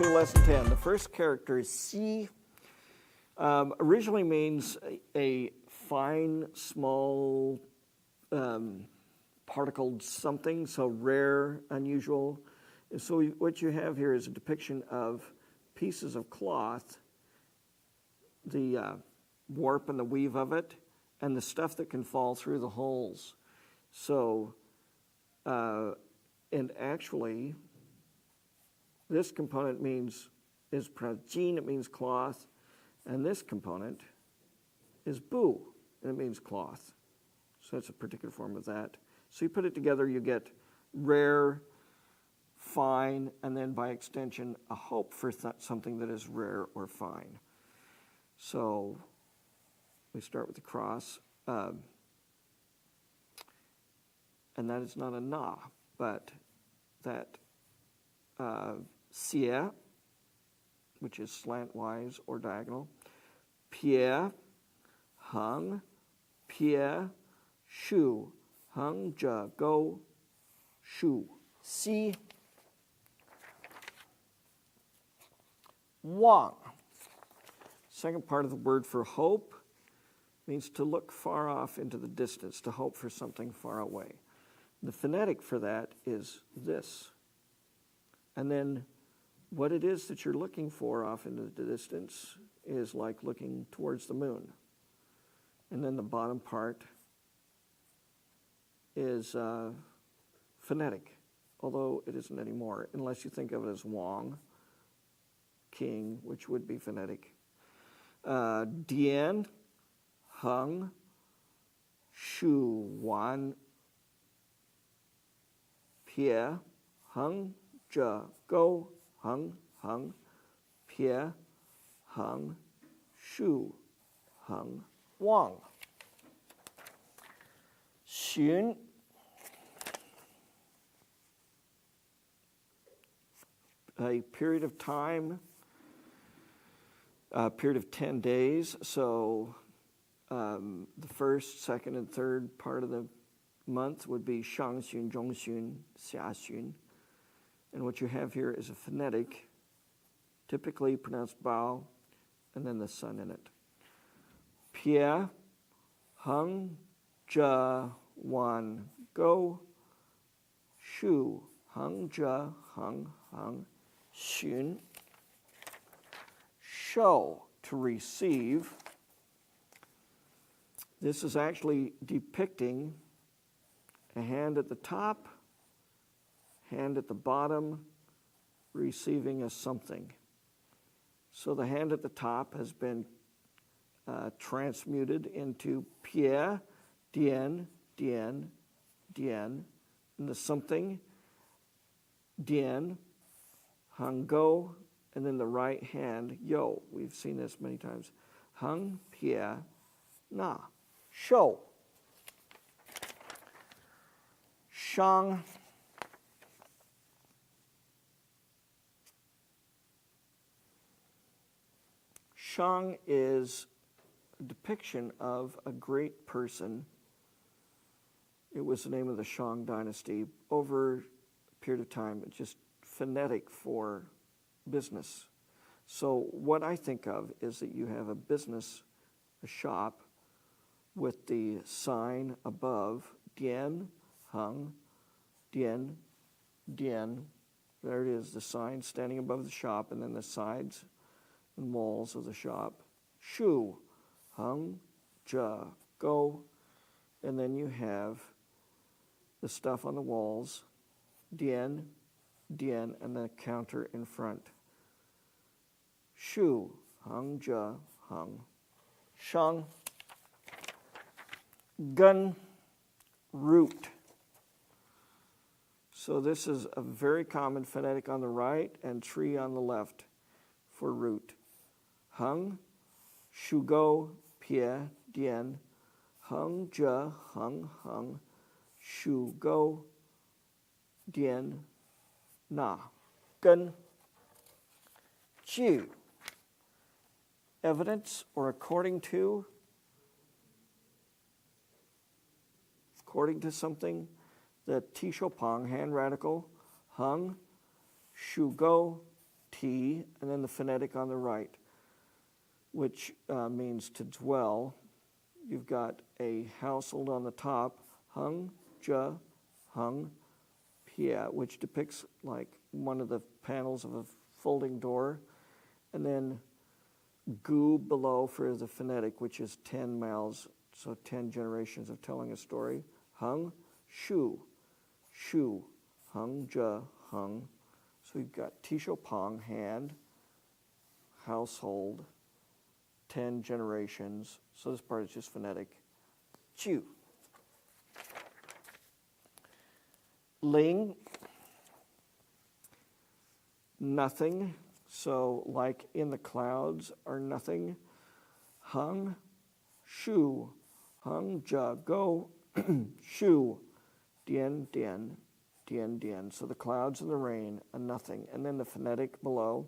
to lesson 10. The first character is xi. Originally means a fine, small, particled something, so rare, unusual. And so what you have here is a depiction of pieces of cloth, the warp and the weave of it, and the stuff that can fall through the holes. So, and actually, this component is pronounced jin, it means cloth, and this component is bu, and it means cloth. So it's a particular form of that. So you put it together, you get rare, fine, and then by extension, a hope for something that is rare or fine. So we start with the cross, and that is not a na, but that xie, which is slantwise or diagonal, pie, hung, pie, shu, hung, ja, go, shu, xi, wang. Second part of the word for hope means to look far off into the distance, to hope for something far away. The phonetic for that is this. And then what it is that you're looking for off into the distance is like looking towards the moon. And then the bottom part is phonetic, although it isn't anymore, unless you think of it as Wang, king, which would be phonetic. Dian, hung, shu, wan, pie, hung, ja, go, hung, pie, hung, shu, hung, wang. Xun, a period of time, a period of 10 days. So the first, second, and third part of the month would be Shangxun, Zhongxun, Xiaxun. And what you have here is a phonetic, typically pronounced bao, and then the sun in it. Pie, hung, ja, wan, go, shu, hung, ja, hung, xun. Show, to receive. This is actually depicting a hand at the top, hand at the bottom, receiving a something. So the hand at the top has been transmuted into pie, dian, dian, dian, and the something, dian, hung, go, and then the right hand, yo. We've seen this many times. Hung, pie, na, show. Shang, Shang is a depiction of a great person. It was the name of the Shang dynasty. Over a period of time, it's just phonetic for business. So what I think of is that you have a business, a shop, with the sign above, dian, hung, dian, dian. There it is, the sign standing above the shop, and then the sides and walls of the shop. Shu, hung, ja, go, and then you have the stuff on the walls, dian, dian, and the counter in front. Shu, hung, ja, hung. Shang, gun, root. So this is a very common phonetic on the right and tree on the left for root. Hung, shu, go, pie, dian, hung, ja, hung, shu, go, dian, na. Gun, ju. Evidence or according to something. The T Shopang, hand radical, hung, shu, go, T, and then the phonetic on the right, which means to dwell. You've got a household on the top, hung, ja, hung, pia, which depicts like one of the panels of a folding door, and then gu below for the phonetic, which is 10 mouths, so 10 generations of telling a story. Hung, shu, shu, hung, ja, hung. So we've got tisho pong, hand, household, 10 generations. So this part is just phonetic. Chu. Ling, nothing. So like in the clouds are nothing. Hung, shu, hung, ja, go, shu, dian, dian, dian, dian. So the clouds and the rain, a nothing. And then the phonetic below.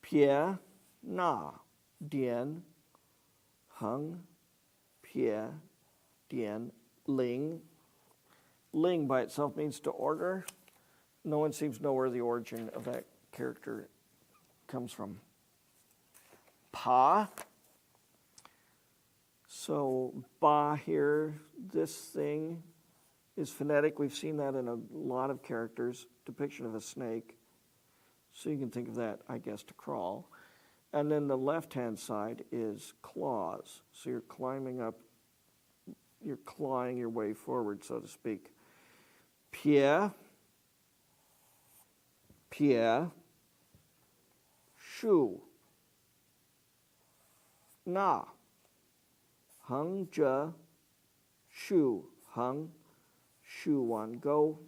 Pie, na, dian, hung, pie, dian, ling. Ling by itself means to order. No one seems to know where the origin of that character comes from. Pa. So ba here, this thing is phonetic. We've seen that in a lot of characters. Depiction of a snake. So you can think of that, I guess, to crawl. And then the left-hand side is claws. So you're climbing up, you're clawing your way forward, so to speak. Pie, pie, shu, na, hung, ja, shu, hung, shu, one, go.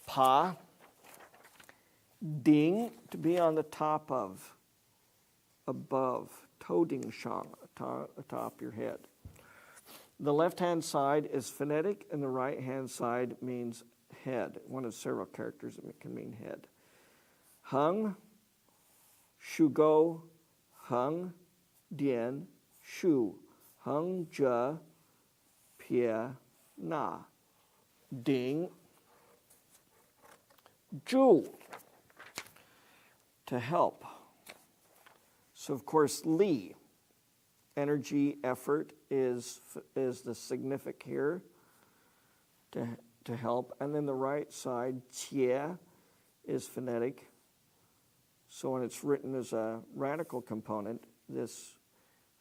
Pa, ding, to be on the top of, above, toading shang, atop your head. The left-hand side is phonetic, and the right-hand side means head, one of several characters that can mean head. Hung, shu go, hung, dian, shu, hung, ja, pie, na, ding, ju, to help. So, of course, li, energy, effort, is the significant here to help. And then the right side, jie, is phonetic. So when it's written as a radical component, this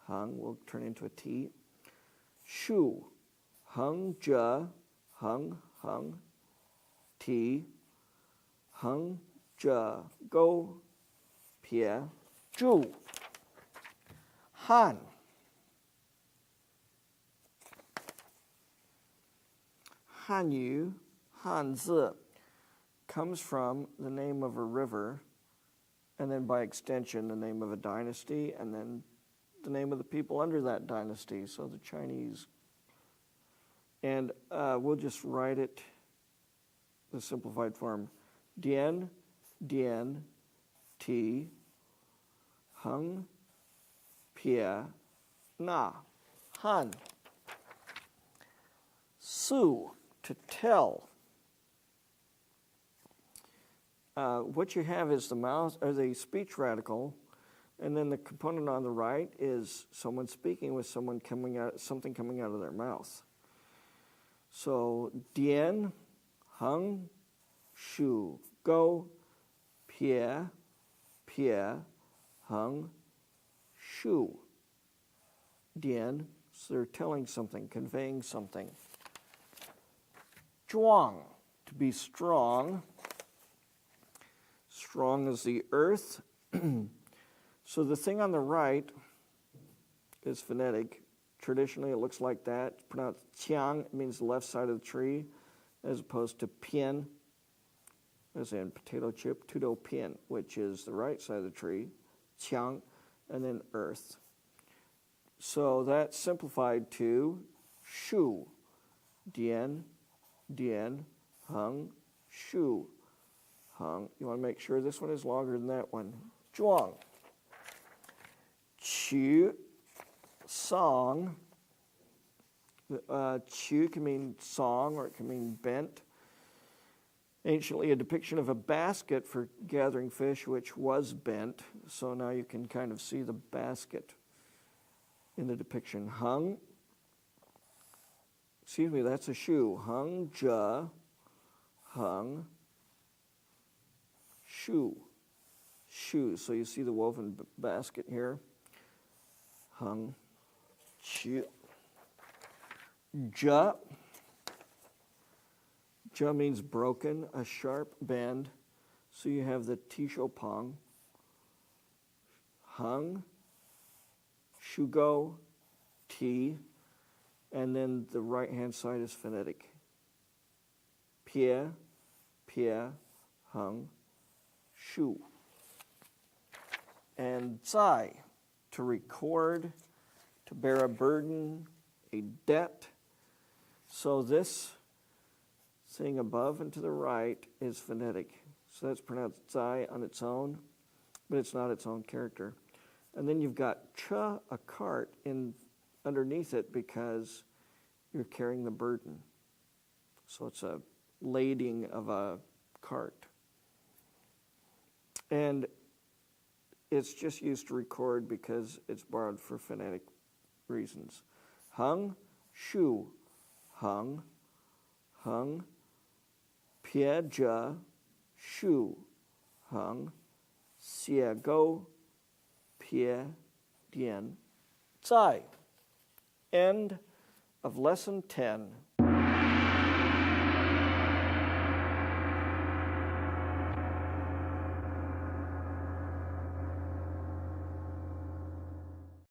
hung will turn into a T. Shu, hung, ja, hung, hung, T, hung, ja, go, pie, ju. Han. Hanyu, Hanzi, comes from the name of a river, and then by extension the name of a dynasty, and then the name of the people under that dynasty, so the Chinese. And we'll just write it the simplified form. Dian, dian, ti, hung, pie, na, han. Su, to tell. What you have is the mouth or the speech radical, and then the component on the right is someone speaking with someone something coming out of their mouth. So dian, hung, shu, go, pie, pie, hung, shu. Dian, so they're telling something, conveying something. Zhuang, to be strong. Strong as the earth. So the thing on the right is phonetic. Traditionally, it looks like that. It's pronounced qiang. It means the left side of the tree, as opposed to pian, as in potato chip, tudo pian, which is the right side of the tree, qiang, and then earth. So that's simplified to shu, dian, dian, hung, shu, hung. You want to make sure this one is longer than that one. Zhuang. Qu, song. Qu can mean song, or it can mean bent. Anciently, a depiction of a basket for gathering fish, which was bent. So now you can kind of see the basket in the depiction. Hung, excuse me, that's a shoe. Hung, ja, hung, shoe, shoes. So you see the woven basket here. Hung, chu, ja. Ja means broken, a sharp bend. So you have the tisho pong. Hung, shugo, ti, and then the right-hand side is phonetic. Pie, pie, hung, shu. And zai, to record, to bear a burden, a debt. So this thing above and to the right is phonetic. So that's pronounced zai on its own, but it's not its own character. And then you've got cha, a cart, in underneath it because you're carrying the burden. So it's a lading of a cart. And it's just used to record because it's borrowed for phonetic reasons. Hung, shu, hung, hung, pie, ja, shu, hung, xie, go, pie, dian, zai. End of lesson 10.